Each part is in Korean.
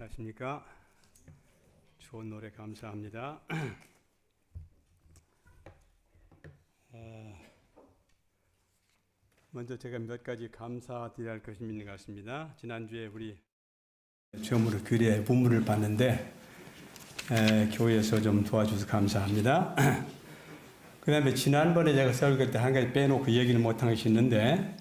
안녕하십니까. 좋은 노래 감사합니다. 먼저 제가 몇 가지 감사드려야 할 것이 있는 것 같습니다. 지난주에 우리 처음으로 규례 본문을 봤는데 교회에서 좀 도와주셔서 감사합니다. 그 다음에 지난번에 제가 설교할 때 한 가지 빼놓고 얘기를 못한 것이 있는데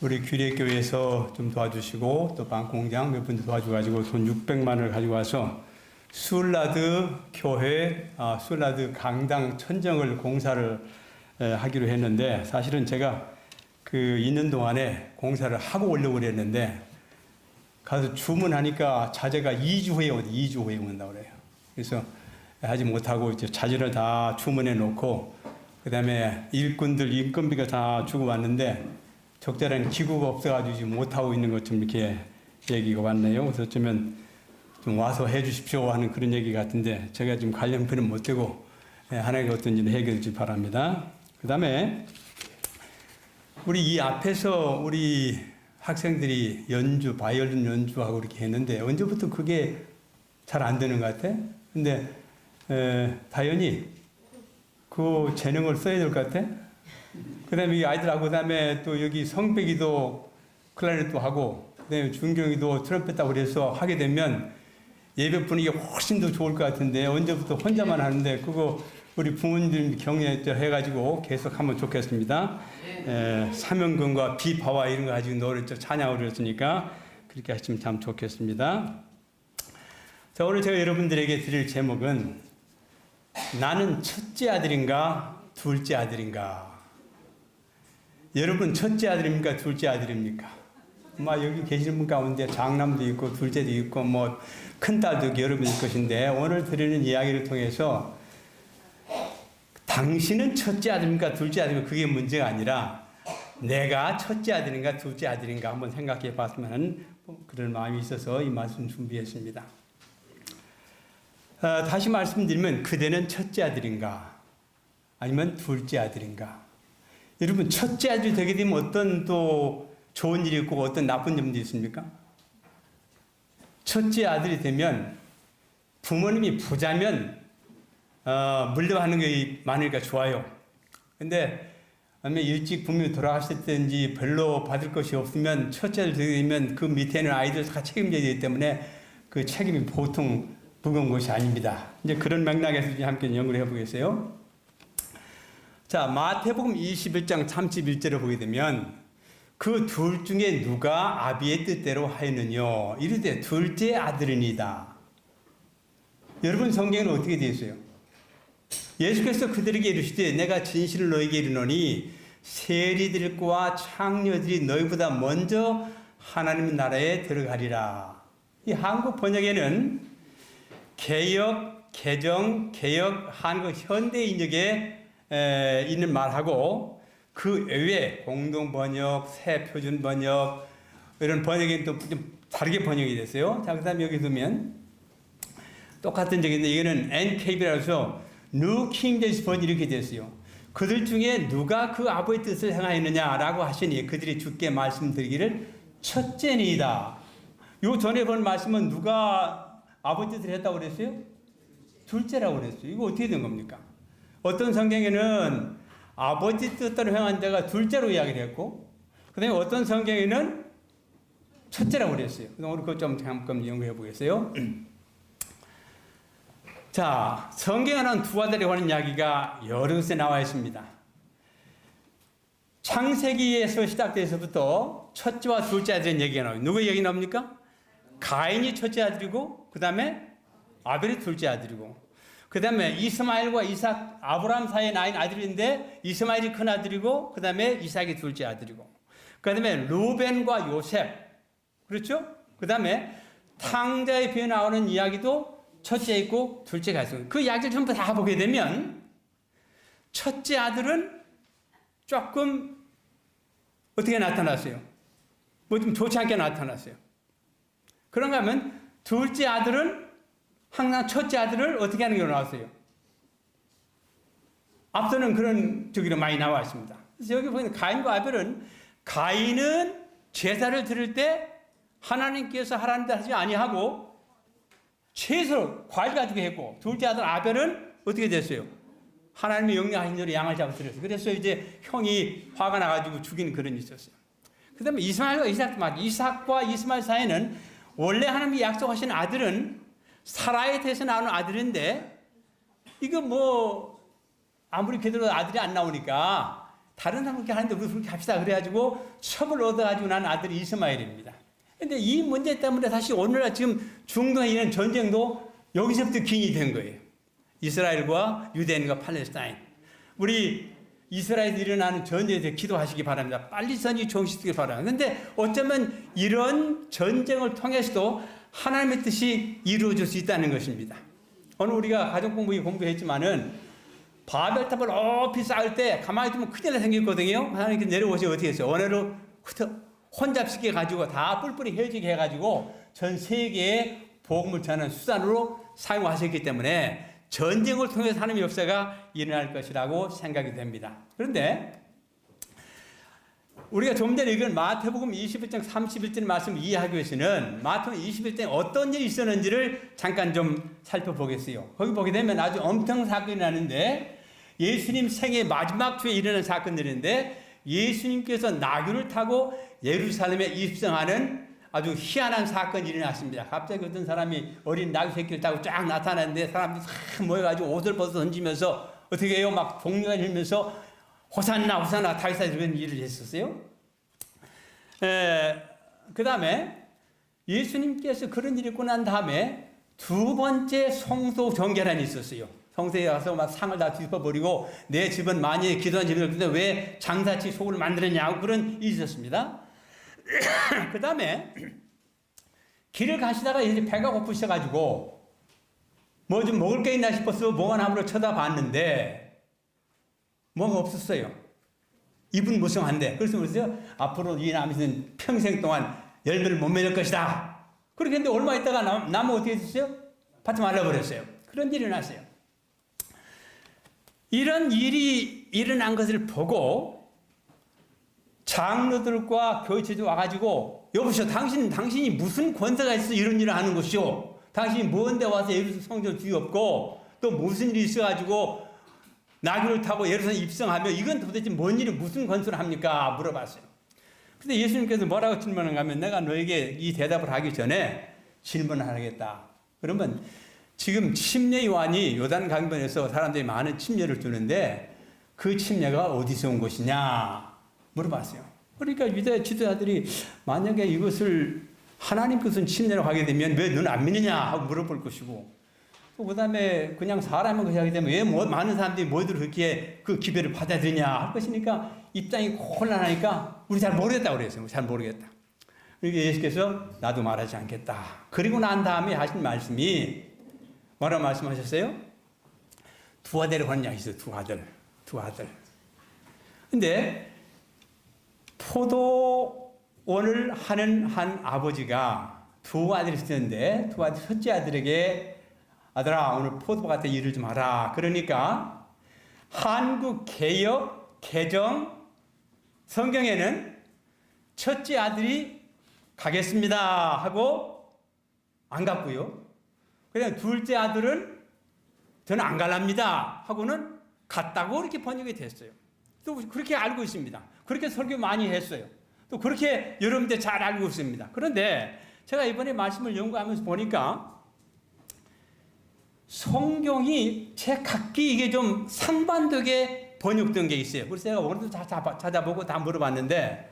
우리 규례교회에서 좀 도와주시고 또 방공장 몇 분도 도와줘가지고 돈 600만 원을 가지고 와서 술라드 교회, 술라드 강당 천정을 공사를 하기로 했는데 사실은 제가 그 있는 동안에 공사를 하고 오려고 그랬는데 가서 주문하니까 자재가 2주 후에 오대 2주 후에 온다고 그래요. 그래서 하지 못하고 이제 자재를 다 주문해 놓고 그 다음에 일꾼들 인건비가 다 주고 왔는데 적절한 기구가 없어가지고 지금 못하고 있는 것처럼 이렇게 얘기가 왔네요. 그래서 어쩌면 좀 와서 해 주십시오 하는 그런 얘기 같은데 제가 지금 관련표는 못 되고 하나님께 어떤 일을 해결해 주시기 바랍니다. 그 다음에 우리 이 앞에서 우리 학생들이 연주, 바이올린 연주하고 이렇게 했는데 언제부터 그게 잘 안 되는 것 같아? 근데 다현이 그 재능을 써야 될 것 같아? 그 다음에 이 아이들하고 그 다음에 또 여기 성백이도 클라리넷도 하고 그 다음에 준경이도 트럼펫 하고 그래서 하게 되면 예배 분위기 훨씬 더 좋을 것 같은데 언제부터 혼자만 하는데 그거 우리 부모님 격려해가지고 계속 하면 좋겠습니다. 사명금과 비파와 이런 거 가지고 노래 찬양을 했으니까 그렇게 하시면 참 좋겠습니다. 자, 오늘 제가 여러분들에게 드릴 제목은 나는 첫째 아들인가 둘째 아들인가. 여러분 첫째 아들입니까 둘째 아들입니까? 여기 계시는 분 가운데 장남도 있고 둘째도 있고 큰딸도 여러분일 것인데 오늘 드리는 이야기를 통해서 당신은 첫째 아들입니까 둘째 아들입니까? 그게 문제가 아니라 내가 첫째 아들인가 둘째 아들인가 한번 생각해 봤으면 하는 그런 마음이 있어서 이 말씀 준비했습니다. 다시 말씀드리면 그대는 첫째 아들인가 아니면 둘째 아들인가? 여러분 첫째 아들이 되게 되면 어떤 또 좋은 일이 있고 어떤 나쁜 점도 있습니까? 첫째 아들이 되면 부모님이 부자면 물려받는 게 많으니까 좋아요. 근데 일찍 부모님이 돌아가실 때인지 별로 받을 것이 없으면 첫째 아들이 되게 되면 그 밑에는 아이들 다 책임져야 되기 때문에 그 책임이 보통 무거운 것이 아닙니다. 이제 그런 맥락에서 함께 연구를 해보겠어요. 자, 마태복음 21장 31절을 보게 되면 그 둘 중에 누가 아비의 뜻대로 하였느뇨 이르되 둘째 아들이니이다. 여러분 성경은 어떻게 되어 있어요? 예수께서 그들에게 이르시되 내가 진실을 너에게 이르노니 세리들과 창녀들이 너희보다 먼저 하나님 나라에 들어가리라. 이 한국 번역에는 개역, 개정, 개역, 한국 현대인역에 있는 말하고 그 외에 공동번역, 새표준번역 이런 번역이 또 좀 다르게 번역이 됐어요. 자, 그 다음에 여기 보면 똑같은 적인데 이거는 NKB라서 New King James 번역이 이렇게 됐어요. 그들 중에 누가 그 아버지의 뜻을 행하였느냐라고 하시니 그들이 주께 말씀드리기를 첫째니이다. 요 전에 본 말씀은 누가 아버지 뜻을 했다고 그랬어요? 둘째라고 그랬어요. 이거 어떻게 된 겁니까? 어떤 성경에는 아버지 뜻대로 행한 자가 둘째로 이야기를 했고 그 다음에 어떤 성경에는 첫째라고 그랬어요. 오늘 그거 좀 잠깐 연구해 보겠어요. 자, 성경에는 두 아들에 관한 이야기가 여러 곳에 나와 있습니다. 창세기에서 시작돼서부터 첫째와 둘째 아들의 얘기가 나와요. 누구 얘기 나옵니까? 가인이 첫째 아들이고 그 다음에 아벨이 둘째 아들이고 그 다음에 이스마엘과 이삭, 아브라함 사이에 낳은 아들인데 이스마엘이 큰 아들이고 그 다음에 이삭이 둘째 아들이고 그 다음에 루벤과 요셉 그렇죠? 그 다음에 탕자의 비에 나오는 이야기도 첫째 있고 둘째가 있어요. 그 이야기를 전부 다 보게 되면 첫째 아들은 조금 어떻게 나타났어요? 좀 좋지 않게 나타났어요. 그런가 하면 둘째 아들은 항상 첫째 아들을 어떻게 하는 게 나왔어요? 앞서는 그런 저기로 많이 나와 있습니다. 그래서 여기 보면 가인과 아벨은 가인은 제사를 드릴 때 하나님께서 하라는 대로 하지 아니하고 채소 과일 가지고 했고, 둘째 아들 아벨은 어떻게 됐어요? 하나님이 영향하신 대로 양을 잡아 드렸어요. 그래서 이제 형이 화가 나가지고 죽이는 그런 일이 있었어요. 그 다음에 이스마엘과 이삭도 맞죠. 이삭과 이스마엘 사이는 원래 하나님이 약속하신 아들은 사라에 대해서 나오는 아들인데, 이거 뭐 아무리 그대로 아들이 안 나오니까 다른 사람 그렇게 하는데 우리 그렇게 합시다. 그래가지고 첩을 얻어가지고 난 아들이 이스마엘입니다. 근데 이 문제 때문에 다시 오늘날 지금 중동에 있는 전쟁도 여기서부터 기인이 된 거예요. 이스라엘과 유대인과 팔레스타인. 우리 이스라엘에 일어나는 전쟁에 대해 기도하시기 바랍니다. 빨리 전이 종식되길 바랍니다. 그런데 어쩌면 이런 전쟁을 통해서도 하나님의 뜻이 이루어질 수 있다는 것입니다. 오늘 우리가 가정공부 공부했지만은 바벨탑을 높이 쌓을 때 가만히 두면 큰일 생겼거든요. 하나님께 내려오셔서 어떻게 했어요? 원해로 혼잡시켜 가지고 다 뿔뿔이 헤어지게 해가지고 전 세계에 복음을 전하는 수단으로 사용하셨기 때문에 전쟁을 통해서 하나님의 역사가 일어날 것이라고 생각이 됩니다. 그런데 우리가 좀 전에 읽은 마태복음 21장 31절 말씀을 이해하기 위해서는 마태복음 21장에 어떤 일이 있었는지를 잠깐 좀 살펴보겠어요. 거기 보게 되면 아주 엄청난 사건이 나는데 예수님 생애 마지막 주에 일어난 사건들인데 예수님께서 나귀를 타고 예루살렘에 입성하는 아주 희한한 사건이 일어났습니다. 갑자기 어떤 사람이 어린 나귀 새끼를 타고 쫙 나타났는데 사람들이 싹 모여가지고 옷을 벗어 던지면서 어떻게 해요? 막 동료가 일면서 호산나 호산나 다윗아 이런 일을 했었어요. 그 다음에 예수님께서 그런 일이 있고 난 다음에 두 번째 성소 정결환이 있었어요. 성소에 가서 막 상을 다 뒤집어버리고 내 집은 만약에 기도한 집이었는데 왜 장사치 속을 만들었냐고 그런 일이 있었습니다. 그 다음에 길을 가시다가 이제 배가 고프셔가지고 뭐 좀 먹을 게 있나 싶어서 몽환함으로 쳐다봤는데 뭐가 없었어요. 입은 무성한데. 그래서 그랬어요. 앞으로 이 남이는 평생 동안 열매를 못 맺을 것이다. 그렇게 했는데 얼마 있다가 나무 어떻게 됐어요? 밭이 말라버렸어요. 그런 일이 일어났어요. 이런 일이 일어난 것을 보고 장로들과 교회체도 와가지고 여보시오, 당신이 무슨 권세가 있어서 이런 일을 하는 것이오? 당신이 뭔데 와서 예루살렘 성전을 뒤엎고 또 무슨 일이 있어가지고 나귀를 타고 예루살렘 입성하며 이건 도대체 뭔 일이 무슨 권세를 합니까? 물어봤어요. 근데 예수님께서 뭐라고 질문을 하면 내가 너에게 이 대답을 하기 전에 질문을 하겠다. 그러면 지금 침례 요한이 요단 강변에서 사람들이 많은 침례를 주는데 그 침례가 어디서 온 것이냐 물어봤어요. 그러니까 유대 지도자들이 만약에 이것을 하나님 것은 침례로 하게 되면 왜 너는 안 믿느냐 하고 물어볼 것이고 또 그다음에 그냥 사람의 것이 하게 되면 왜 많은 사람들이 모두 그렇게 그 기별을 받아들이냐 할 것이니까 입장이 곤란하니까 우리 잘 모르겠다고 그랬어요. 잘 모르겠다. 그러니까 예수께서 나도 말하지 않겠다. 그리고 난 다음에 하신 말씀이 뭐라고 말씀하셨어요? 두 아들을 혼자있어요. 두 아들. 근데 포도원을 하는 한 아버지가 두 아들이 있었는데 두 아들 첫째 아들에게 아들아 오늘 포도밭에 일을 좀 하라. 그러니까 한국 개역 개정 성경에는 첫째 아들이 가겠습니다 하고 안 갔고요. 그냥 둘째 아들은 저는 안 갈랍니다 하고는 갔다고 이렇게 번역이 됐어요. 또 그렇게 알고 있습니다. 그렇게 설교 많이 했어요. 또 그렇게 여러분들 잘 알고 있습니다. 그런데 제가 이번에 말씀을 연구하면서 보니까 성경이 제 각기 이게 좀 상반되게 번역된 게 있어요. 그래서 제가 오늘도 찾아보고 다 물어봤는데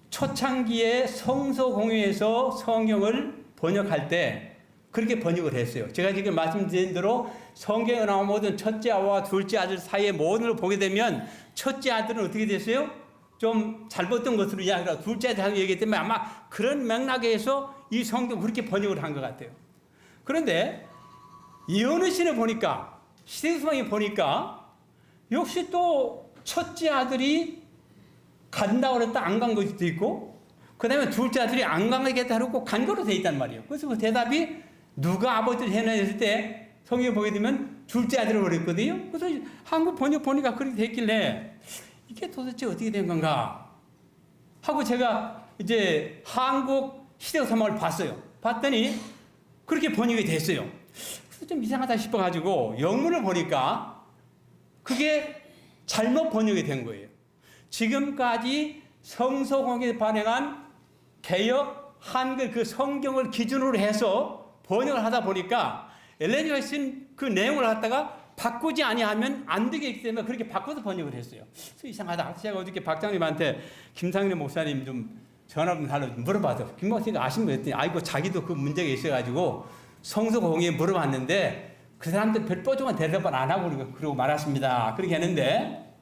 초창기에 성서공회에서 성경을 번역할 때 그렇게 번역을 했어요. 제가 지금 말씀드린 대로 성경에 나온 모든 첫째 아와 둘째 아들 사이의 모든 걸 보게 되면 첫째 아들은 어떻게 됐어요? 좀 잘못된 것으로 이야기하고 둘째 아들 얘기 때문에 아마 그런 맥락에서 이 성경 그렇게 번역을 한 것 같아요. 그런데 어느 시를 보니까 시대성에 보니까 역시 또 첫째 아들이 간다고 그랬다 안 간 것도 있고 그 다음에 둘째 아들이 안 가겠다 그러고 간 거로 돼 있단 말이에요. 그래서 그 대답이 누가 아버지를 해냈을 때 성경에 보게 되면 둘째 아들을 그랬거든요. 그래서 한국 번역 보니까 그렇게 돼 있길래 이게 도대체 어떻게 된 건가 하고 제가 이제 한국 시대사막을 봤어요. 봤더니 그렇게 번역이 됐어요. 그래서 좀 이상하다 싶어가지고 영문을 보니까 그게 잘못 번역이 된 거예요. 지금까지 성서공회에 발행한 개역 한글 그 성경을 기준으로 해서 번역을 하다 보니까 엘렌 화이트는 그 내용을 갖다가 바꾸지 아니하면 안 되기 때문에 그렇게 바꿔서 번역을 했어요. 그래서 이상하다. 제가 어저께 박장님한테 김상래 목사님 좀 전화 좀 달라고 물어봐서 김 목사님 아시는 분 했더니 아이고 자기도 그 문제가 있어가지고 성서공회에 물어봤는데 그 사람들 별 뽀송한 대답을 안 하고 그러고 말았습니다. 그렇게 했는데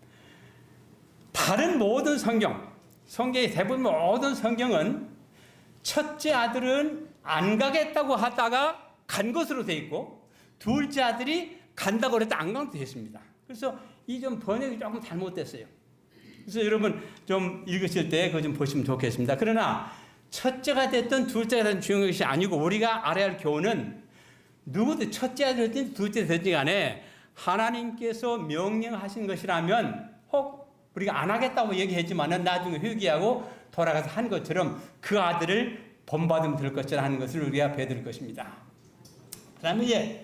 다른 모든 성경의 대부분 모든 성경은 첫째 아들은 안 가겠다고 하다가 간 것으로 돼 있고 둘째 아들이 간다고 해도 안 가도 되었습니다. 그래서 이 좀 번역이 조금 잘못됐어요. 그래서 여러분 좀 읽으실 때 그거 좀 보시면 좋겠습니다. 그러나 첫째가 됐든 둘째가 됐든 중요한 것이 아니고 우리가 알아야 할 교훈은 누구든 첫째가 됐든 둘째가 됐든 간에 하나님께서 명령하신 것이라면 혹 우리가 안 하겠다고 얘기했지만은 나중에 회개하고 돌아가서 한 것처럼 그 아들을 본받으면 될 것이라 하는 것을 우리가 배울 것입니다. 그 다음에 이제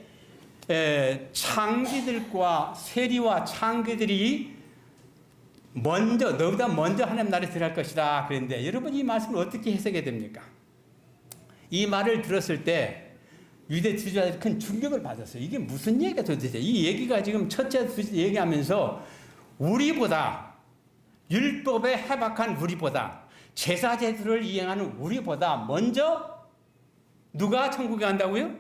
창기들과 세리와 창기들이 너보다 먼저 하나님 나라에 들어갈 것이다 그랬는데 여러분 이 말씀을 어떻게 해석해야 됩니까? 이 말을 들었을 때 유대 지도자들이 큰 충격을 받았어요. 이게 무슨 얘기가 도대체? 이 얘기가 지금 첫째 얘기하면서 우리보다 율법에 해박한 우리보다 제사 제도를 이행하는 우리보다 먼저 누가 천국에 간다고요?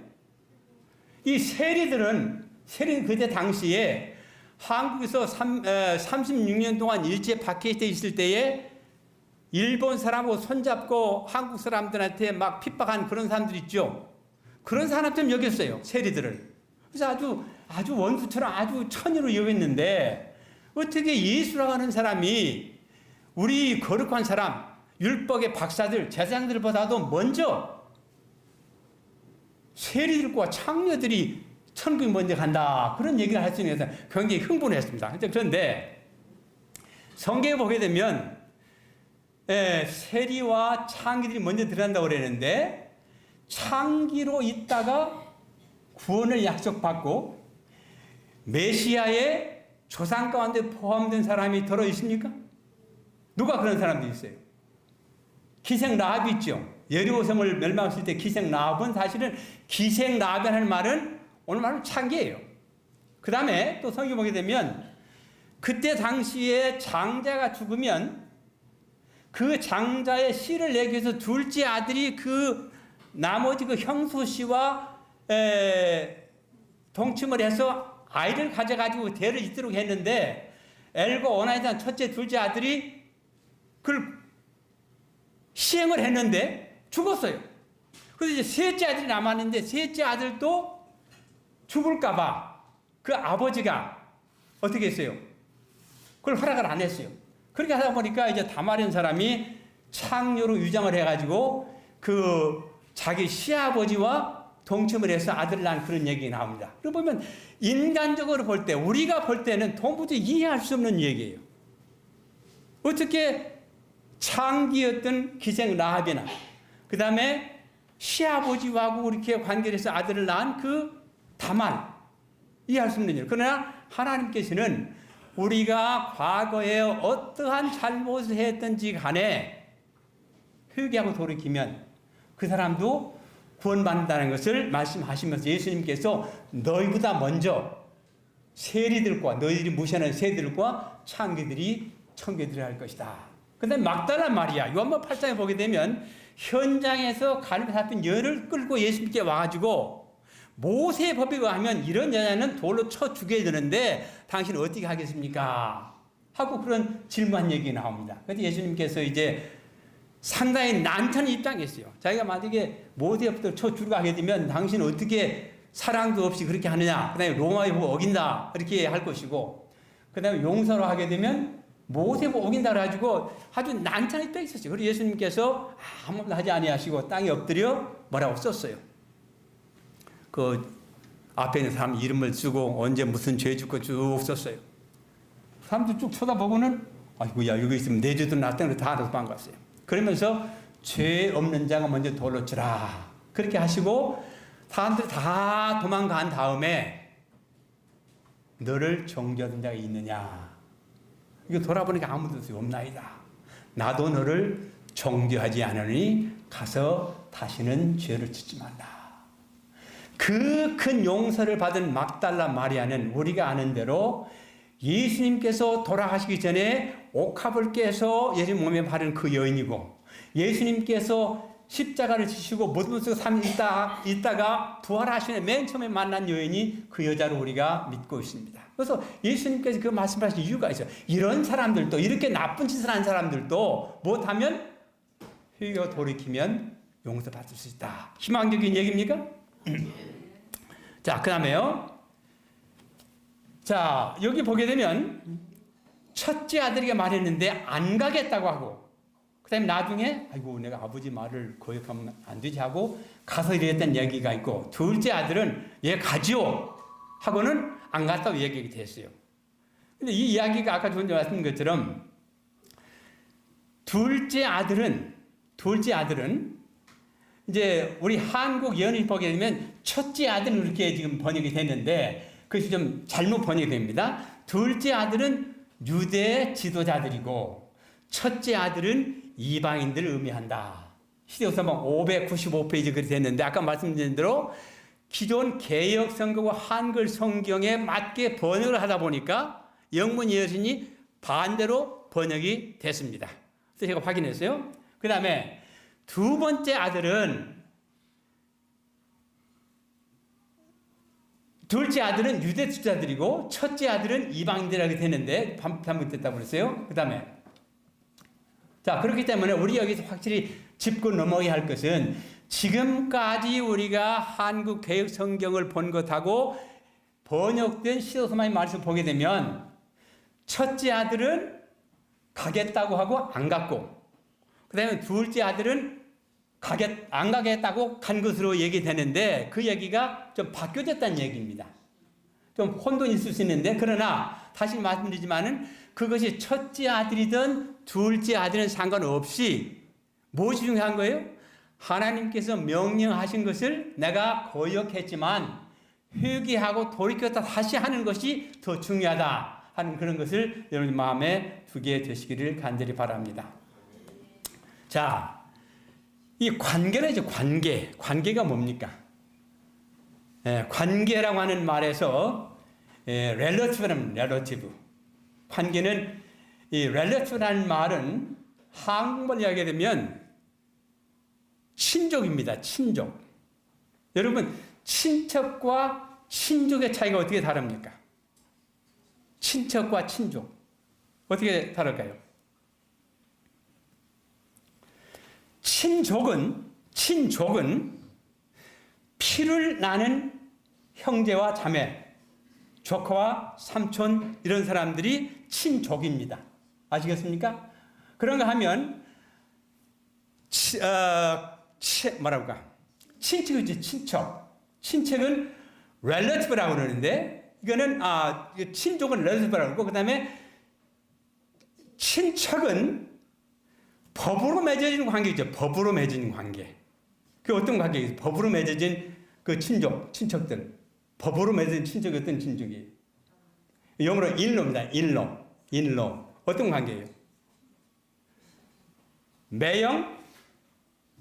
이 세리들은 그때 당시에 한국에서 36년 동안 일제 박해돼 있을 때에 일본 사람하고 손잡고 한국 사람들한테 막 핍박한 그런 사람들 있죠. 그런 사람처럼 여겼어요. 세리들을. 그래서 아주 원수처럼 아주 천의로 여겼는데 어떻게 예수라고 하는 사람이 우리 거룩한 사람 율법의 박사들 제사장들보다도 먼저 세리들과 창녀들이 천국에 먼저 간다 그런 얘기를 할 수 있는 것은 굉장히 흥분했습니다. 그런데 성경에 보게 되면 세리와 창기들이 먼저 들어간다고 그랬는데 창기로 있다가 구원을 약속받고 메시아의 조상 가운데 포함된 사람이 들어 있습니까? 누가 그런 사람들이 있어요? 기생 라합이 있죠. 여리고성을 멸망했을 때 기생 라합은 사실은 기생 라합이라는 말은 오늘 말로 창기예요. 그 다음에 또 성경 보게 되면 그때 당시에 장자가 죽으면 그 장자의 씨를 내기 위해서 둘째 아들이 그 나머지 그 형수 씨와 동침을 해서 아이를 가져가지고 대를 잇도록 했는데 엘고 오나이단 첫째 둘째 아들이 그걸 시행을 했는데 죽었어요. 그래서 이제 셋째 아들이 남았는데 셋째 아들도 죽을까봐 그 아버지가 어떻게 했어요? 그걸 허락을 안 했어요. 그렇게 하다 보니까 이제 다말인 사람이 창녀로 유장을 해가지고 그 자기 시아버지와 동침을 해서 아들을 낳은 그런 얘기가 나옵니다. 그러고 보면 인간적으로 볼 때 우리가 볼 때는 도무지 이해할 수 없는 얘기예요. 어떻게 창기였던 기생 라합이나 그 다음에 시아버지하고 이렇게 관계를 해서 아들을 낳은 그 다만 이해할 수 없는 일. 그러나 하나님께서는 우리가 과거에 어떠한 잘못을 했든지 간에 회개하고 돌이키면 그 사람도 구원받는다는 것을 말씀하시면서 예수님께서 너희보다 먼저 세리들과 너희들이 무시하는 세리들과 창기들이 천국에 들어갈 것이다. 그다음에 막달라 마리아 요한복음 8장에 보게 되면 현장에서 가늠에 잡힌 여를 끌고 예수님께 와가지고 모세의 법에 의하면 이런 여자는 돌로 쳐 죽여야 되는데 당신은 어떻게 하겠습니까? 하고 그런 질문한 얘기 나옵니다. 그런데 예수님께서 이제 상당히 난처한 입장이었어요. 자기가 만약에 모세의 법대로 쳐 죽이고 하게 되면 당신은 어떻게 사랑도 없이 그렇게 하느냐? 그 다음에 로마의 법 어긴다. 그렇게 할 것이고 그 다음에 용서로 하게 되면 모세의 법 어긴다 그래가지고 아주 난처한 입장이 있었어요. 그리고 예수님께서 아무것도 하지 아니하시고 땅에 엎드려 뭐라고 썼어요. 그 앞에 있는 사람 이름을 쓰고 언제 무슨 죄 짓고 쭉 썼어요. 사람들 쭉 쳐다보고는 아이고야 여기 있으면 내 죄도 낫다는 다 알아서 반갔어요. 그러면서 죄 없는 자가 먼저 돌로 치라 그렇게 하시고 사람들이 다 도망간 다음에 너를 정죄하던 자가 있느냐? 이거 돌아보니까 아무도 없나이다. 나도 너를 정죄하지 않으니 가서 다시는 죄를 짓지 말라. 그 큰 용서를 받은 막달라 마리아는 우리가 아는 대로 예수님께서 돌아가시기 전에 옥합을 깨서 예수님 몸에 바른 그 여인이고, 예수님께서 십자가를 지시고 무덤 속에 3일 있다가 부활하시는 맨 처음에 만난 여인이 그 여자로 우리가 믿고 있습니다. 그래서 예수님께서 그 말씀하신 이유가 있어요. 이런 사람들도, 이렇게 나쁜 짓을 한 사람들도 못하면 회개하고 돌이키면 용서받을 수 있다. 희망적인 얘기입니까? 자, 그 다음에요. 자, 여기 보게 되면 첫째 아들에게 말했는데 안 가겠다고 하고, 그 다음에 나중에 아이고 내가 아버지 말을 거역하면 안 되지 하고 가서 이랬던 얘기가 있고, 둘째 아들은 얘 가지요 하고는 안 갔다고 얘기가 됐어요. 근데 이 이야기가 아까 전에 말씀드린 것처럼 둘째 아들은 이제 우리 한국 연을 보게 되면 첫째 아들은 이렇게 지금 번역이 됐는데 그것이 좀 잘못 번역이 됩니다. 둘째 아들은 유대 지도자들이고 첫째 아들은 이방인들을 의미한다. 시대우서방 595페이지 그렇게 됐는데 아까 말씀드린 대로 기존 개역 성경과 한글 성경에 맞게 번역을 하다 보니까 영문 여신이 반대로 번역이 됐습니다. 그래서 제가 확인했어요. 그 다음에 두 번째 아들은, 둘째 아들은 유대 지도자들이고 첫째 아들은 이방인들이라고 됐는데 반복됐다고 그랬어요. 그 다음에 자, 그렇기 때문에 우리 여기서 확실히 짚고 넘어가야 할 것은 지금까지 우리가 한국 개역 성경을 본 것하고 번역된 시도서만의 말씀을 보게 되면 첫째 아들은 가겠다고 하고 안 갔고, 그 다음에 둘째 아들은 안 가겠다고 간 것으로 얘기되는데 그 얘기가 좀 바뀌어졌다는 얘기입니다. 좀 혼돈이 있을 수 있는데, 그러나 다시 말씀드리지만은 그것이 첫째 아들이든 둘째 아들은 상관없이 무엇이 중요한 거예요? 하나님께서 명령하신 것을 내가 거역했지만 회개하고 돌이켰다 다시 하는 것이 더 중요하다 하는 그런 것을 여러분 마음에 두게 되시기를 간절히 바랍니다. 자, 이 관계는 관계가 뭡니까? 관계라고 하는 말에서 relative. 관계는 이 relative라는 말은 한국말로 이야기하게 되면 친족입니다. 친족. 여러분, 친척과 친족의 차이가 어떻게 다릅니까? 친척과 친족. 어떻게 다를까요? 친족은 피를 나는 형제와 자매, 조카와 삼촌 이런 사람들이 친족입니다. 아시겠습니까? 그런가 하면 친척이지. 친척은 relative라고 그러는데 이거는 친족은 relative라고 그러고, 그 다음에 친척은 법으로 맺어진 관계죠. 법으로 맺어진 관계. 그 어떤 관계이죠? 법으로 맺어진 그 친척들. 법으로 맺어진 친척이 어떤 친척이에요? 영어로 인로입니다. 인로. 어떤 관계예요? 매형,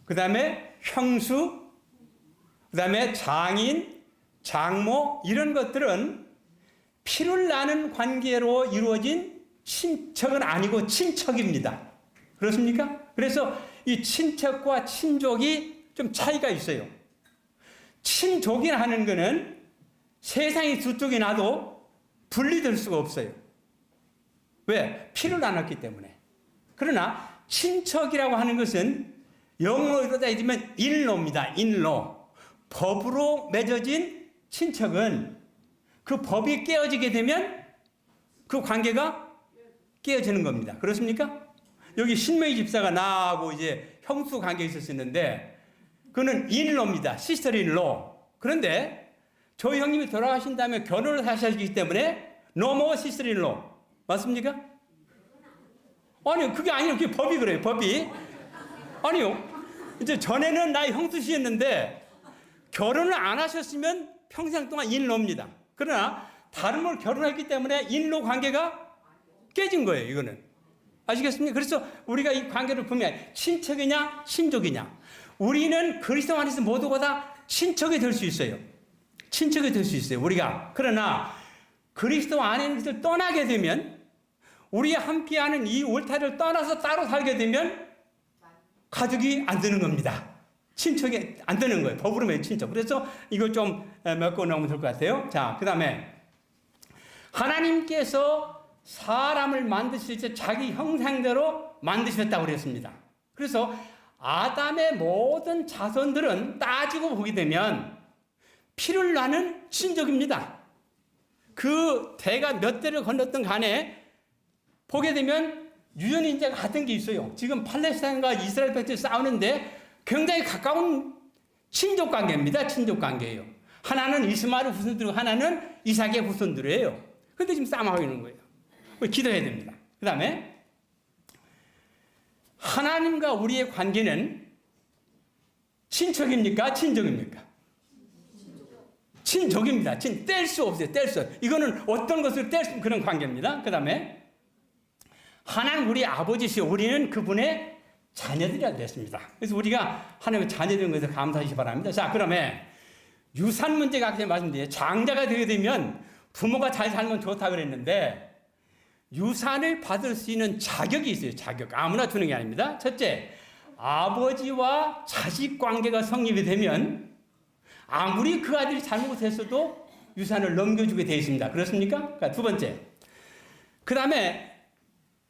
그 다음에 형수, 그 다음에 장인, 장모 이런 것들은 피를 나는 관계로 이루어진 친척은 아니고 친척입니다. 그렇습니까? 그래서 이 친척과 친족이 좀 차이가 있어요. 친족이라 하는 것은 세상이 두 쪽이 나도 분리될 수가 없어요. 왜? 피를 나눴기 때문에. 그러나 친척이라고 하는 것은 영어로 따지면 인로입니다. 인로. 법으로 맺어진 친척은 그 법이 깨어지게 되면 그 관계가 깨어지는 겁니다. 그렇습니까? 여기 신명희 집사가 나하고 이제 형수 관계에 있었는데 그는 인로입니다. 시스터 인로. 그런데 저희 형님이 돌아가신 다음에 결혼을 하셨기 때문에 노모 시스터 인로. 맞습니까? 아니요. 그게 아니에요. 그게 법이 그래요. 법이. 아니요. 이제 전에는 나의 형수시였는데 결혼을 안 하셨으면 평생 동안 인로입니다. 그러나 다른 걸 결혼했기 때문에 인로 관계가 깨진 거예요. 이거는 아시겠습니까? 그래서 우리가 이 관계를 보면 친척이냐 친족이냐, 우리는 그리스도 안에서 모두가 다 친척이 될 수 있어요. 친척이 될 수 있어요. 우리가. 그러나 그리스도 안에서 떠나게 되면, 우리 함께하는 이 울타리를 떠나서 따로 살게 되면 가족이 안 되는 겁니다. 친척이 안 되는 거예요. 법으로 면 친척. 그래서 이걸 좀 메꿔 놓으면 될 것 같아요. 자, 그 다음에 하나님께서 사람을 만드실 때 자기 형상대로 만드셨다고 그랬습니다. 그래서 아담의 모든 자손들은 따지고 보게 되면 피를 나는 친족입니다. 그 대가 몇 대를 건넜던 간에 보게 되면 유전이 이제 같은 게 있어요. 지금 팔레스타인과 이스라엘 백성이 싸우는데 굉장히 가까운 친족 관계입니다. 친족 관계예요. 하나는 이스마엘 후손들이고 하나는 이삭의 후손들이에요. 그런데 지금 싸움하고 있는 거예요. 기도해야 됩니다. 그 다음에 하나님과 우리의 관계는 친척입니까? 친족입니까? 친족입니다. 뗄 수 없어요. 뗄 수 없어요. 이거는 어떤 것을 뗄 수 없는 그런 관계입니다. 그 다음에 하나님 우리 아버지시오. 우리는 그분의 자녀들이 됐습니다. 그래서 우리가 하나님의 자녀된 것에 감사하시기 바랍니다. 자, 그러면 유산 문제가 아까 말씀드린 장자가 되게 되면 부모가 잘 살면 좋다 그랬는데, 유산을 받을 수 있는 자격이 있어요. 자격. 아무나 주는 게 아닙니다. 첫째, 아버지와 자식 관계가 성립이 되면 아무리 그 아들이 잘못했어도 유산을 넘겨주게 되어 있습니다. 그렇습니까? 그러니까 두 번째, 그 다음에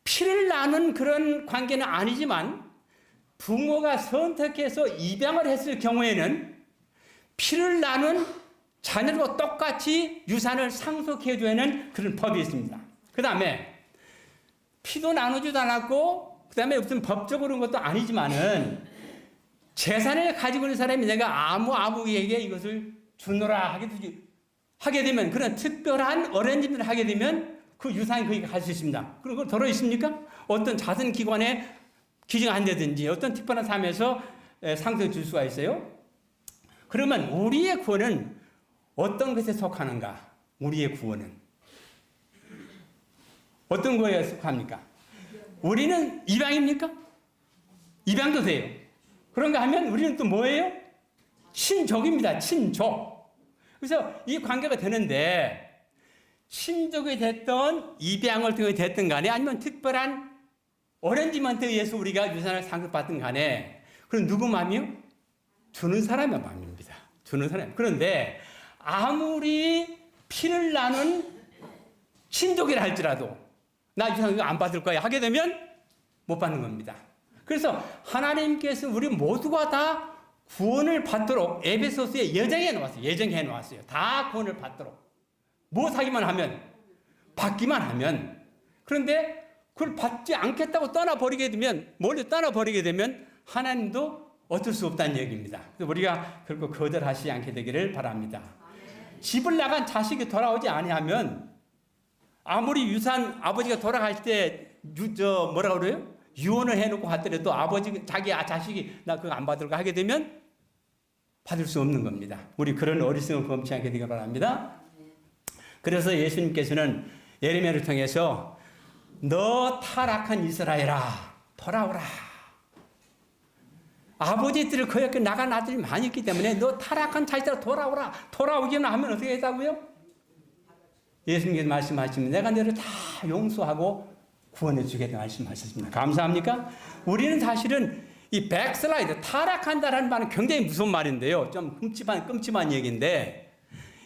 피를 나눈 그런 관계는 아니지만 부모가 선택해서 입양을 했을 경우에는 피를 나눈 자녀들과 똑같이 유산을 상속해줘야 하는 그런 법이 있습니다. 그 다음에 피도 나누지도 않았고, 그 다음에 무슨 법적으로 그런 것도 아니지만은 재산을 가지고 있는 사람이 내가 아무에게 이것을 주노라 하게 되면, 그런 특별한 어레인지먼트를 하게 되면 그 유산이 거기가 갈 수 있습니다. 그런 거 들어 있습니까? 어떤 자선 기관에 기증 안 되든지 어떤 특별한 삶에서 상속해 줄 수가 있어요. 그러면 우리의 구원은 어떤 것에 속하는가? 우리의 구원은 어떤 거에 속합니까? 우리는 이방입니까? 이방도 돼요. 그런가 하면 우리는 또 뭐예요? 친족입니다. 친족. 그래서 이 관계가 되는데, 친족이 됐던 입양을 통해 됐든 간에 아니면 특별한 어레인지먼트에 의해서 우리가 유산을 상속받든 간에, 그럼 누구 마음이요? 주는 사람의 마음입니다. 주는 사람. 그런데 아무리 피를 나눈 친족이라 할지라도 나 유산 안 받을 거야 하게 되면 못 받는 겁니다. 그래서 하나님께서 우리 모두가 다 구원을 받도록 에베소서에 예정해 놓았어요. 예정해 놓았어요. 다 구원을 받도록. 못하기만 하면, 받기만 하면. 그런데 그걸 받지 않겠다고 떠나버리게 되면, 멀리 떠나버리게 되면 하나님도 어쩔 수 없다는 얘기입니다. 그래서 우리가 결코 거절하지 않게 되기를 바랍니다. 집을 나간 자식이 돌아오지 아니하면, 아무리 유산 아버지가 돌아갈 때 뭐라 그래요? 유언을 해놓고 하더라도 자기 자식이 나 그거 안 받을까 하게 되면 받을 수 없는 겁니다. 우리 그런 어리석음을 범치 않게 되기를 바랍니다. 그래서 예수님께서는 예레미야를 통해서 너 타락한 이스라엘아 돌아오라. 아버지들을 거역해 나간 아들이 많이 있기 때문에 너 타락한 자식들아 돌아오라. 돌아오기만 하면 어떻게 했다고요? 예수님께서 말씀하시면 내가 너를 다 용서하고 구원해 주겠다고 말씀하셨습니다. 감사합니까? 우리는 사실은 이 백슬라이드, 타락한다라는 말은 굉장히 무서운 말인데요. 좀 끔찍한 얘기인데,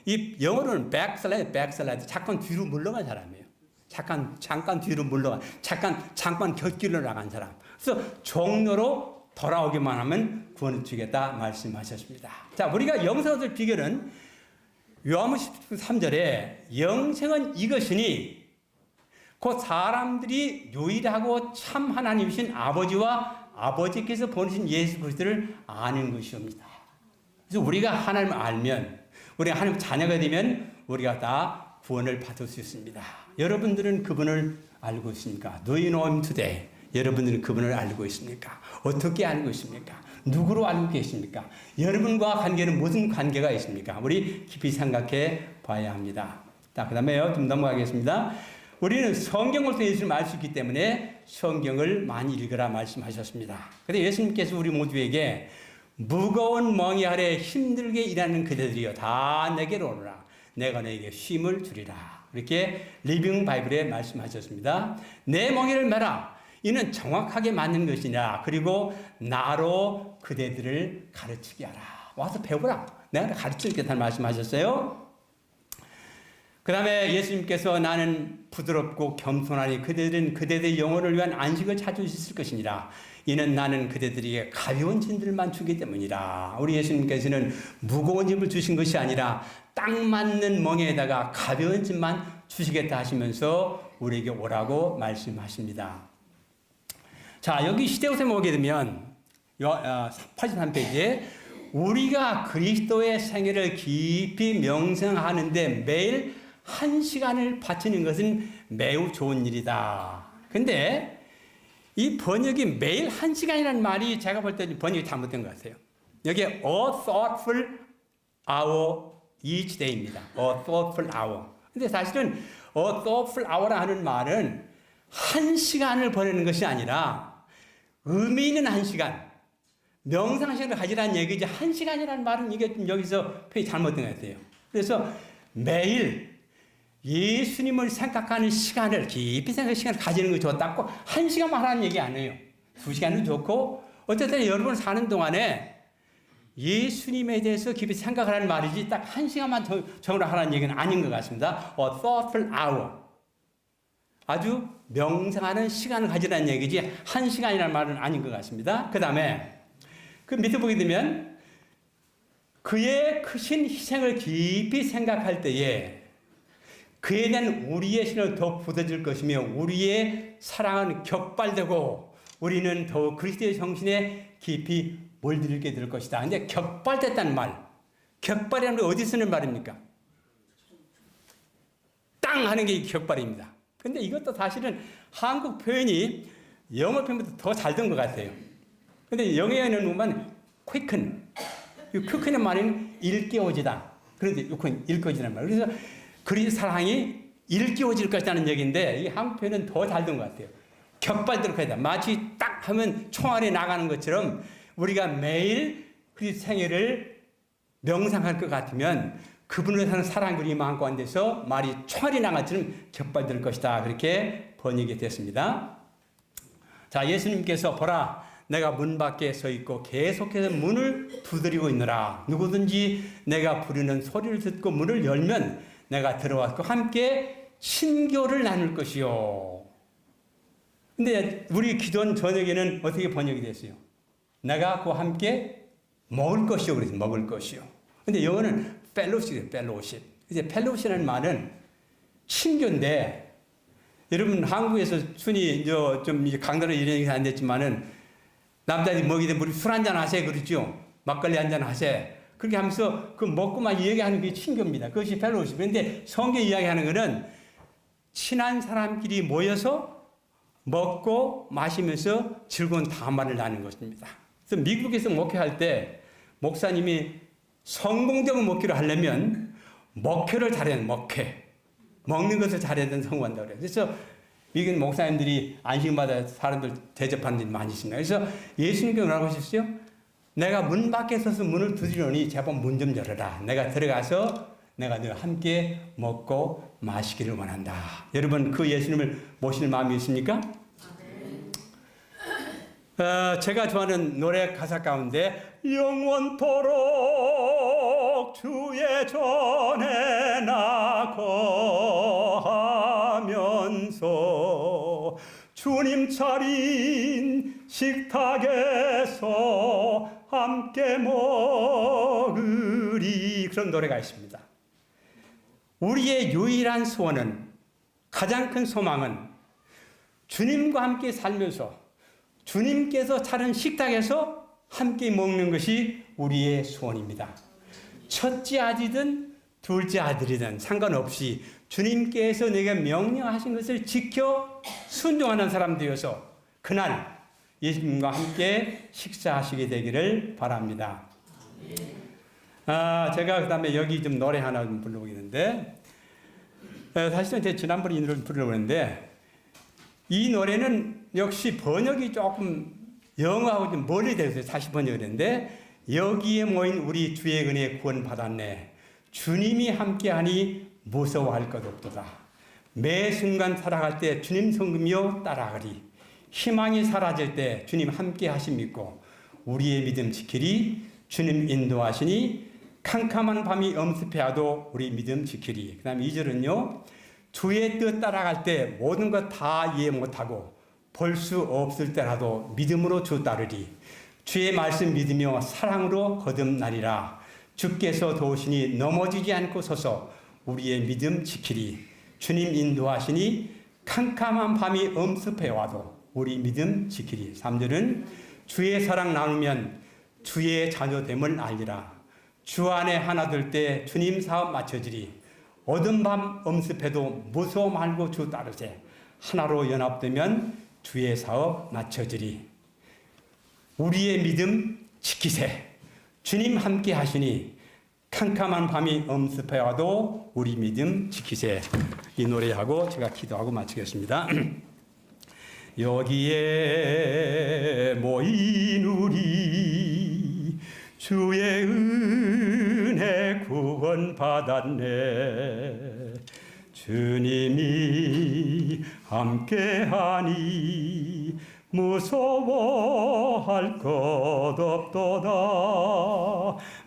이 영어로는 백슬라이드, 잠깐 뒤로 물러간 사람이에요. 잠깐 뒤로 물러간, 잠깐 곁길로 나간 사람. 그래서 종로로 돌아오기만 하면 구원을 주겠다 말씀하셨습니다. 자, 우리가 영생을 얻을 비결은 요한복음 3절에 영생은 이것이니 곧 사람들이 유일하고 참 하나님이신 아버지와 아버지께서 보내신 예수 그리스도를 아는 것이옵니다. 그래서 우리가 하나님을 알면, 우리가 하나님 자녀가 되면 우리가 다 구원을 받을 수 있습니다. 여러분들은 그분을 알고 있습니까? Do you know him today? 여러분들은 그분을 알고 있습니까? 어떻게 알고 있습니까? 누구로 알고 계십니까? 여러분과 관계는 무슨 관계가 있습니까? 우리 깊이 생각해 봐야 합니다. 자, 그 다음에요. 좀 넘어가겠습니다. 우리는 성경을 통해 예수님을 알 수 있기 때문에 성경을 많이 읽으라 말씀하셨습니다. 그런데 예수님께서 우리 모두에게 무거운 멍에 아래 힘들게 일하는 그대들이여 다 내게로 오너라. 내가 너에게 쉼을 주리라. 이렇게 리빙 바이블에 말씀하셨습니다. 내 멍에를 메라. 이는 정확하게 맞는 것이냐. 그리고 나로 그대들을 가르치게 하라. 와서 배우라. 내가 가르치겠다는 말씀하셨어요. 그 다음에 예수님께서 나는 부드럽고 겸손하니 그대들은 그대들의 영혼을 위한 안식을 찾을 수 있을 것이니라. 이는 나는 그대들에게 가벼운 짐들만 주기 때문이라. 우리 예수님께서는 무거운 짐을 주신 것이 아니라 딱 맞는 멍에다가 가벼운 짐만 주시겠다 하시면서 우리에게 오라고 말씀하십니다. 자, 여기 시대옷에 오게 되면 83페이지에 우리가 그리스도의 생애를 깊이 명상하는데 매일 1시간을 바치는 것은 매우 좋은 일이다. 근데 이 번역이 매일 1시간이라는 말이 제가 볼 때 번역이 잘못된 것 같아요. 여기에 a thoughtful hour each day입니다. a thoughtful hour. 근데 사실은 a thoughtful hour라 하는 말은 1시간을 보내는 것이 아니라 의미 있는 1시간, 명상 시간을 가지라는 얘기지 1시간이라는 말은 이게 좀 여기서 표현이 잘못된 것 같아요. 그래서 매일 예수님을 생각하는 시간을 깊이 생각하는 시간을 가지는 것이 좋다고 1시간만 하라는 얘기 아니에요. 2시간도 좋고 어쨌든 여러분 사는 동안에 예수님에 대해서 깊이 생각하라는 말이지 딱 1시간만 정으로 하라는 얘기는 아닌 것 같습니다. A thoughtful hour. 아주 명상하는 시간을 가지라는 얘기지 1시간이라는 말은 아닌 것 같습니다. 그 다음에 그 밑에 보게 되면 그의 크신 희생을 깊이 생각할 때에 그에 대한 우리의 신을 더 굳어질 것이며 우리의 사랑은 격발되고 우리는 더욱 그리스도의 정신에 깊이 몰들게 될 것이다. 근데 격발됐다는 말, 격발이라는 게 어디 쓰는 말입니까? 땅 하는 게 격발입니다. 근데 이것도 사실은 한국 표현이 영어 표현보다 더 잘 된 것 같아요. 근데 영어에는 보면 quicken, 이 quicken의 말은 일깨워지다. 그런데 이건 일깨워지는 말. 그래서 그리스도 사랑이 일깨워질 것이라는 얘기인데 이 한국 표현은 더 잘 된 것 같아요. 격발되도록 해야 돼. 마치 딱 하면 총알이 나가는 것처럼 우리가 매일 그리스도 생애를 명상할 것 같으면 그분을 사는 사랑 그림이 마음고 안 돼서 말이 총알이 나가처럼 격발될 것이다. 그렇게 번역이 됐습니다. 자, 예수님께서 보라 내가 문 밖에 서 있고 계속해서 문을 두드리고 있노라. 누구든지 내가 부르는 소리를 듣고 문을 열면 내가 들어와서 함께 신교를 나눌 것이요. 근데 우리 기도원 저녁에는 어떻게 번역이 됐어요? 내가 그와 함께 먹을 것이요. 그래서 먹을 것이요. 근데 영어는 펠로십이에요. 펠로십. 이제 펠로십이라는 말은 신교인데 여러분 한국에서 순위 좀 강단으로 이런 얘기 안 됐지만은 남자들이 먹이 되면 우리 술 한잔 하세요. 그러죠. 막걸리 한잔 하세요. 그렇게 하면서 그 먹고만 이야기하는 게 친교입니다. 그것이 펠로십. 그런데 성경 이야기하는 것은 친한 사람끼리 모여서 먹고 마시면서 즐거운 담화를 나누는 것입니다. 그래서 미국에서 목회할 때 목사님이 성공적인 목회를 하려면 목회를 잘해야 돼요. 목회. 먹는 것을 잘해야 되는 성공한다고 그래요. 그래서 미국 목사님들이 안식마다 사람들 대접하는 일이 많이 있습니다. 그래서 예수님께서 뭐라고 하셨어요? 내가 문 밖에 서서 문을 두드리노니 제발 문 좀 열어라. 내가 들어가서 내가 너와 함께 먹고 마시기를 원한다. 여러분 그 예수님을 모실 마음이 있습니까? 제가 좋아하는 노래 가사 가운데 영원토록 주의 전에 나거하면서 주님 차린 식탁에서 함께 먹으리 그런 노래가 있습니다. 우리의 유일한 소원은 가장 큰 소망은 주님과 함께 살면서 주님께서 차린 식탁에서 함께 먹는 것이 우리의 소원입니다. 첫째 아들이든 둘째 아들이든 상관없이 주님께서 내게 명령하신 것을 지켜 순종하는 사람 되어서 그날 예수님과 함께 식사하시게 되기를 바랍니다. 제가 그 다음에 여기 좀 노래 하나 좀 불러보겠는데, 사실은 제가 지난번에 이 노래를 불러보는데, 이 노래는 역시 번역이 조금 영어하고 좀 멀리 되어서 다시 번역을 했는데, 여기에 모인 우리 주의 은혜 구원 받았네. 주님이 함께하니 무서워할 것 없도다. 매 순간 살아갈 때 주님 성금이여 따라가리. 희망이 사라질 때 주님 함께 하심 믿고 우리의 믿음 지키리. 주님 인도하시니 캄캄한 밤이 엄습해와도 우리 믿음 지키리. 그 다음에 2절은요. 주의 뜻 따라갈 때 모든 것 다 이해 못하고 볼 수 없을 때라도 믿음으로 주 따르리. 주의 말씀 믿으며 사랑으로 거듭나리라. 주께서 도우시니 넘어지지 않고 서서 우리의 믿음 지키리. 주님 인도하시니 캄캄한 밤이 엄습해와도 우리 믿음 지키리. 3절은 주의 사랑 나누면 주의 자녀됨을 알리라. 주 안에 하나 될 때 주님 사업 맞춰지리. 어두운 밤 엄습해도 무서워 말고 주 따르세. 하나로 연합되면 주의 사업 맞춰지리. 우리의 믿음 지키세. 주님 함께 하시니 캄캄한 밤이 엄습해와도 우리 믿음 지키세. 이 노래하고 제가 기도하고 마치겠습니다. 여기에 모인 우리 주의 은혜 구원 받았네. 주님이 함께하니 무서워할 것 없도다.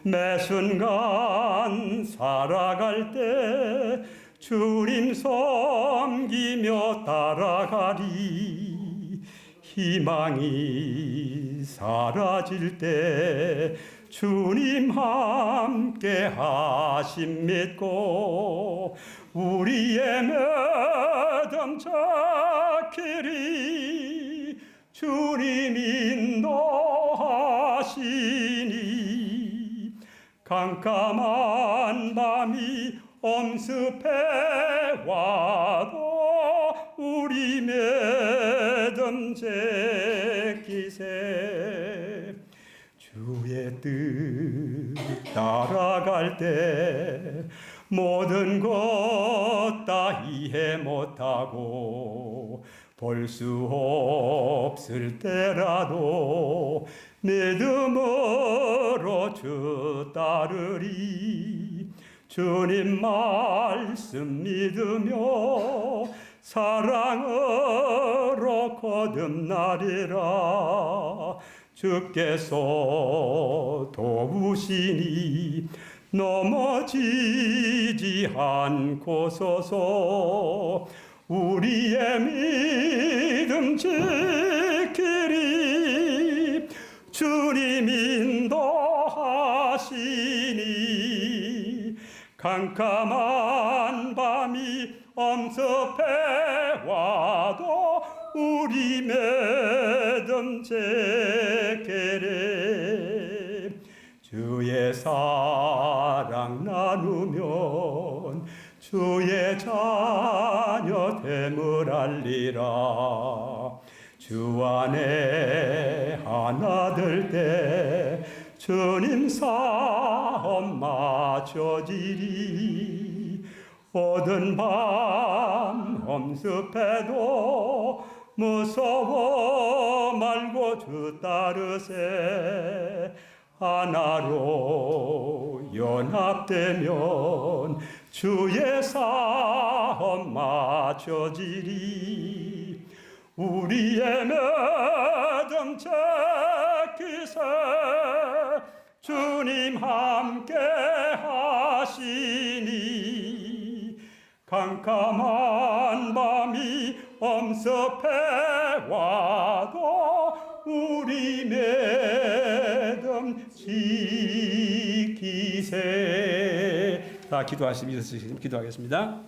매 순간 살아갈 때 주님 섬기며 따라가리. 희망이 사라질 때 주님 함께 하심 믿고 우리의 믿음 지키리. 주님 인도하시니 캄캄한 밤이 엄습해와도 우리 믿음 지키세. 주의 뜻 따라갈 때 모든 것 다 이해 못하고 볼 수 없을 때라도 믿음으로 주 따르리. 주님 말씀 믿으며 사랑으로 거듭나리라. 주께서 도우시니 넘어지지 않고 서서 우리의 믿음 지키리. 주님 인도하시니 캄캄한 밤이 엄습해와도 우리 믿음 지키리. 주의 사랑 나누면 주의 자녀 됨을 알리라. 주 안에 하나 될 때 주님 사업 맞춰지리. 어두운 밤 엄습해도 무서워 말고 주 따르세. 하나로 연합되면 주의 사업 맞춰지리. 우리의 믿음 지키세. 주님 함께 하시니 캄캄한 밤이 엄습해와도 우리 믿음 지키세. 다 기도하겠습니다.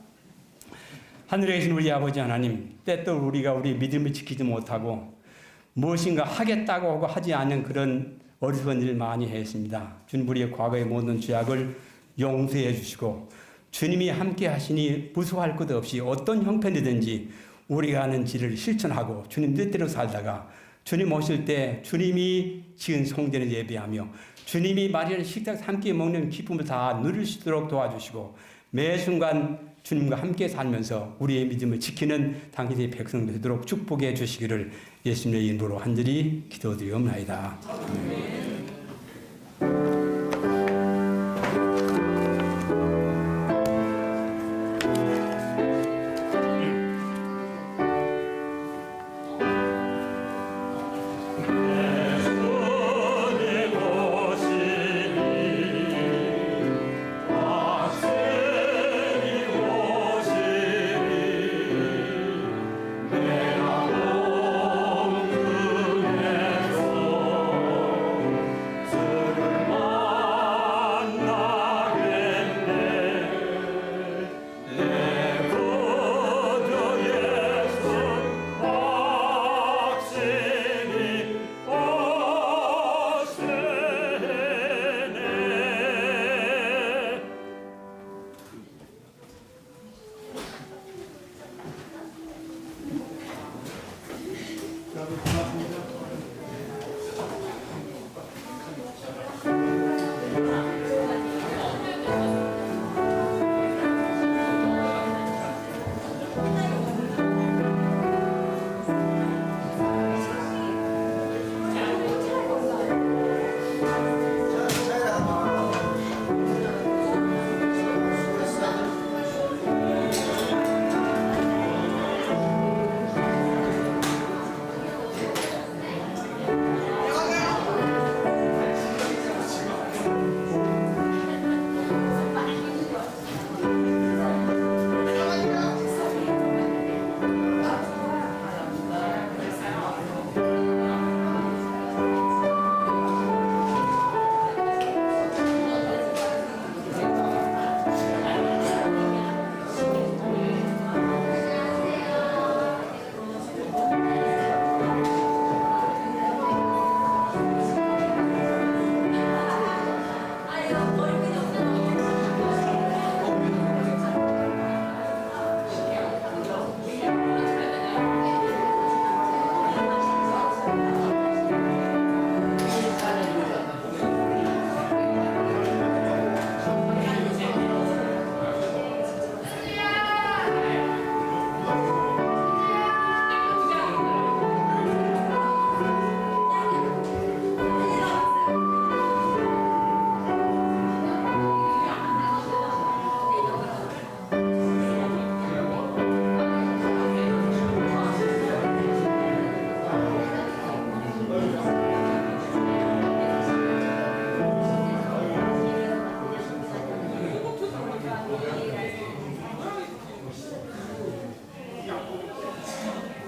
하늘에 계신 우리 아버지 하나님, 때때로 우리가 우리 믿음을 지키지 못하고 무엇인가 하겠다고 하고 하지 않는 그런 어리석은 일 많이 했습니다. 주님, 우리의 과거의 모든 죄악을 용서해 주시고 주님이 함께 하시니 무서워할 것 없이 어떤 형편이든지 우리가 하는 길을 실천하고 주님 뜻대로 살다가 주님 오실 때 주님이 지은 성전을 예배하며 주님이 마련한 식탁에서 함께 먹는 기쁨을 다 누릴 수 있도록 도와주시고 매 순간 주님과 함께 살면서 우리의 믿음을 지키는 당신의 백성들 되도록 축복해 주시기를 예수님의 이름으로 간절히 기도드리옵나이다.